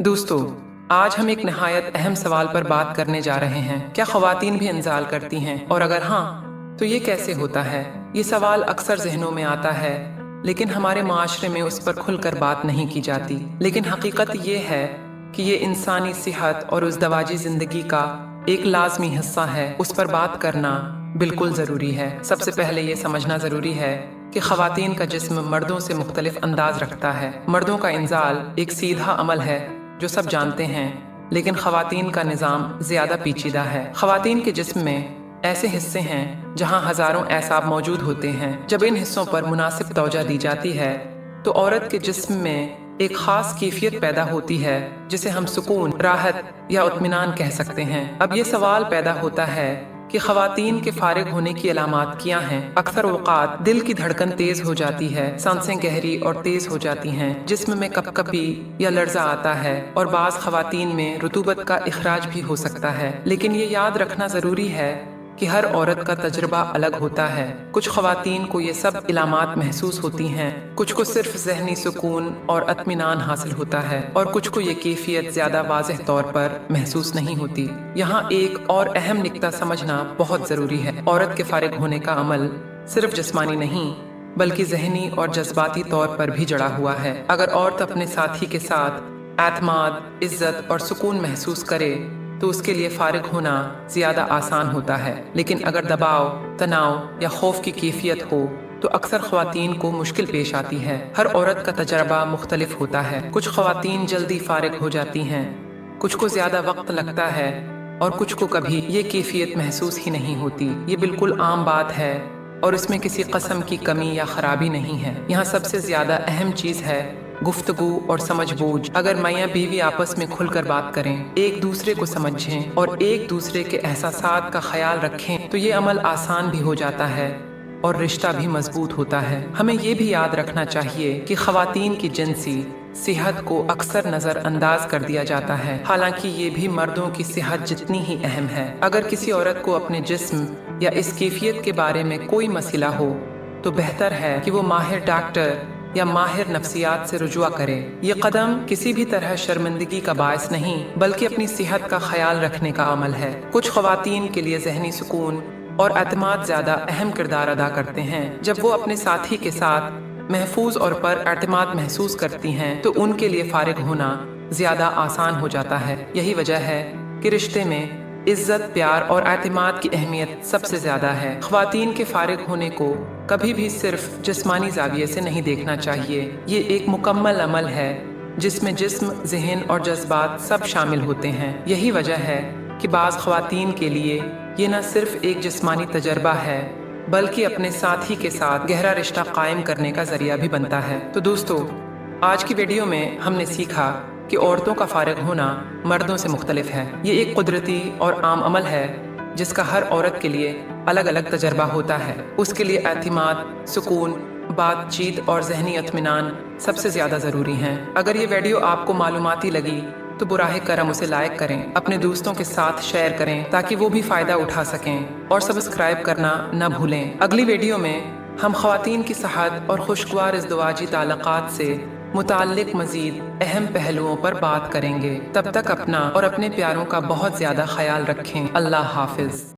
दोस्तों, आज हम एक नहायत अहम सवाल पर बात करने जा रहे हैं। क्या ख़वातीन भी इंज़ाल करती हैं? और अगर हाँ, तो ये कैसे होता है? ये सवाल अक्सर जहनों में आता है, लेकिन हमारे माशरे में उस पर खुलकर बात नहीं की जाती। लेकिन हकीकत ये है कि ये इंसानी सेहत और उस दवाजी ज़िंदगी का एक लाजमी हिस्सा है। उस पर बात करना बिल्कुल ज़रूरी है। सबसे पहले ये समझना ज़रूरी है कि ख़वातीन का जिस्म मर्दों से मुख्तलिफ अंदाज रखता है। मर्दों का इंज़ाल एक सीधा अमल है जो सब जानते हैं, लेकिन ख़वातीन का निज़ाम ज़्यादा पेचीदा है। ख़वातीन के जिस्म में ऐसे हिस्से हैं जहां हज़ारों एसाब मौजूद होते हैं। जब इन हिस्सों पर मुनासिब तवज्जो दी जाती है तो औरत के जिस्म में एक ख़ास कैफियत पैदा होती है जिसे हम सुकून, राहत या इत्मीनान कह सकते हैं। अब ये सवाल पैदा होता है कि ख़वातीन के फारिग होने की अलामात क्या हैं। अक्सर औक़ात दिल की धड़कन तेज़ हो जाती है, सांसें गहरी और तेज़ हो जाती हैं, जिस्म में कपकपी या लर्जा आता है और बाज़ ख़वातीन में रुतूबत का इखराज भी हो सकता है। लेकिन ये याद रखना ज़रूरी है कि हर औरत का तजुर्बा अलग होता है। कुछ ख़वातीन को ये सब इलामात महसूस होती हैं, कुछ को सिर्फ ज़हनी सुकून और इत्मीनान हासिल होता है और कुछ को ये कैफियत ज़्यादा वाज़ेह तौर पर महसूस नहीं होती। यहाँ एक और अहम निक्ता समझना बहुत ज़रूरी है। औरत के फारिग होने का अमल सिर्फ जिस्मानी नहीं बल्कि ज़हनी और जज्बाती तौर पर भी जड़ा हुआ है। अगर औरत अपने साथी के साथ एतमाद, इज्जत और सुकून महसूस करे तो उसके लिए फारिग होना ज़्यादा आसान होता है। लेकिन अगर दबाव, तनाव या खौफ की कैफियत हो तो अक्सर ख़वातीन को मुश्किल पेश आती है। हर औरत का तजर्बा मुख्तलिफ होता है। कुछ ख़वातीन जल्दी फारिग हो जाती हैं, कुछ को ज़्यादा वक्त लगता है और कुछ को कभी ये कैफियत महसूस ही नहीं होती। ये बिल्कुल आम बात है और इसमें किसी कस्म की कमी या ख़राबी नहीं है। यहाँ सबसे ज़्यादा अहम चीज़ है गुफ्तगू और समझबूझ। अगर मियाँ बीवी आपस में खुलकर बात करें, एक दूसरे को समझें और एक दूसरे के एहसासात का ख्याल रखें तो ये अमल आसान भी हो जाता है और रिश्ता भी मजबूत होता है। हमें ये भी याद रखना चाहिए कि ख़वातीन की जिनसी सेहत को अक्सर नज़रअंदाज कर दिया जाता है, हालांकि ये भी मर्दों की सेहत जितनी ही अहम है। अगर किसी औरत को अपने जिस्म या इस कैफियत के बारे में कोई मसला हो तो बेहतर है कि वो माहिर डॉक्टर या माहिर नफ्सियात से रुजुआ करे। ये कदम किसी भी तरह शर्मिंदगी का बायस नहीं बल्कि अपनी सेहत का ख्याल रखने का अमल है। कुछ ख़वातीन के लिए ज़हनी सुकून और एतमाद ज़्यादा अहम किरदार अदा करते हैं। जब वो अपने साथी के साथ महफूज और पर एतमाद महसूस करती हैं तो उनके लिए फारिग होना ज़्यादा आसान हो जाता है। यही वजह है कि रिश्ते में इज्जत, प्यार और एतमाद की अहमियत सबसे ज़्यादा है। ख़वातीन के फारिग होने को कभी भी सिर्फ जिस्मानी ज़ाविये से नहीं देखना चाहिए। ये एक मुकम्मल अमल है जिसमें जिस्म, ज़हन और जज्बात सब शामिल होते हैं। यही वजह है कि बाज़ ख़वातीन के लिए ये न सिर्फ एक जिस्मानी तजर्बा है बल्कि अपने साथी के साथ गहरा रिश्ता कायम करने का ज़रिया भी बनता है। तो दोस्तों, आज की वीडियो में हमने सीखा कि औरतों का फारिग होना मर्दों से मुख्तलिफ है। ये एक कुदरती और आम अमल है जिसका हर औरत के लिए अलग अलग तजर्बा होता है। उसके लिए एतमाद, सुकून, बातचीत और ज़हनी इत्मीनान सबसे ज़्यादा ज़रूरी हैं। अगर ये वीडियो आपको मालूमाती लगी तो बुराहे करम उसे लाइक करें, अपने दोस्तों के साथ शेयर करें ताकि वो भी फ़ायदा उठा सकें और सब्सक्राइब करना न भूलें। अगली वीडियो में हम ख़वातीन की सेहत और खुशगवार इज़दवाजी ताल्लुकात से मुताल्लिक मज़ीद अहम पहलुओं पर बात करेंगे। तब तक अपना और अपने प्यारों का बहुत ज़्यादा ख्याल रखें। अल्लाह हाफ़िज़।